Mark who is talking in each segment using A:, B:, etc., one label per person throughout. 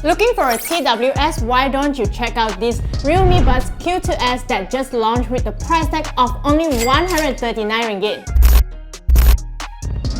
A: Looking for a TWS? Why don't you check out this Realme Buds Q2s that just launched with the price tag of only 139 ringgit.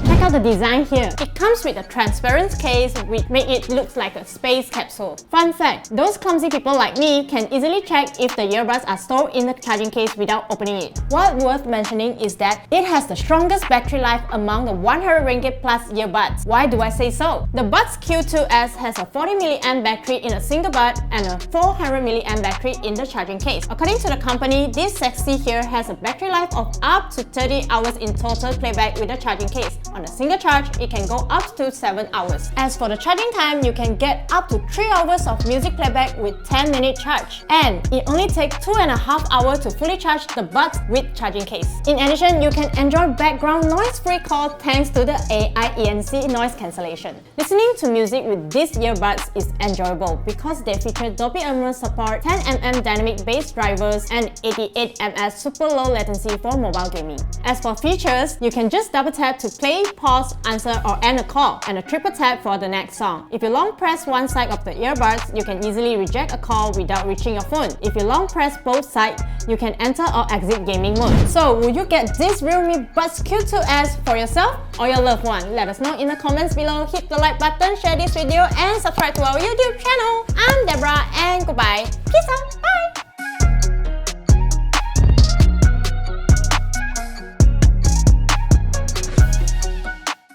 A: Check out the design here. It comes with a transparent case which make it look like a space capsule. Fun fact, those clumsy people like me can easily check if the earbuds are stored in the charging case without opening it. What worth mentioning is that it has the strongest battery life among the 100 ringgit plus earbuds. Why do I say so? The Buds Q2s has a 40 mAh battery in a single bud and a 400 mAh battery in the charging case. According to the company, this sexy here has a battery life of up to 30 hours in total playback with the charging case. On a single charge, it can go up to 7 hours. As for the charging time, you can get up to 3 hours of music playback with 10-minute charge. And it only takes 2.5 hours to fully charge the Buds with charging case. In addition, you can enjoy background noise-free call thanks to the AI ENC Noise cancellation. Listening to music with these earbuds is enjoyable because they feature Dolby Atmos support, 10mm dynamic bass drivers, and 88ms super low latency for mobile gaming. As for features, you can just double tap to play, pause, answer or end a call, and a triple tap for the next song. If you long press one side of the earbuds, you can easily reject a call without reaching your phone. If you long press both sides, you can enter or exit gaming mode. So, will you get this Realme Buds Q2s for yourself or your loved one? Let us know in the comments below. Hit the like button, share this video, and subscribe to our YouTube channel. I'm Deborah, and goodbye. Peace out. Bye.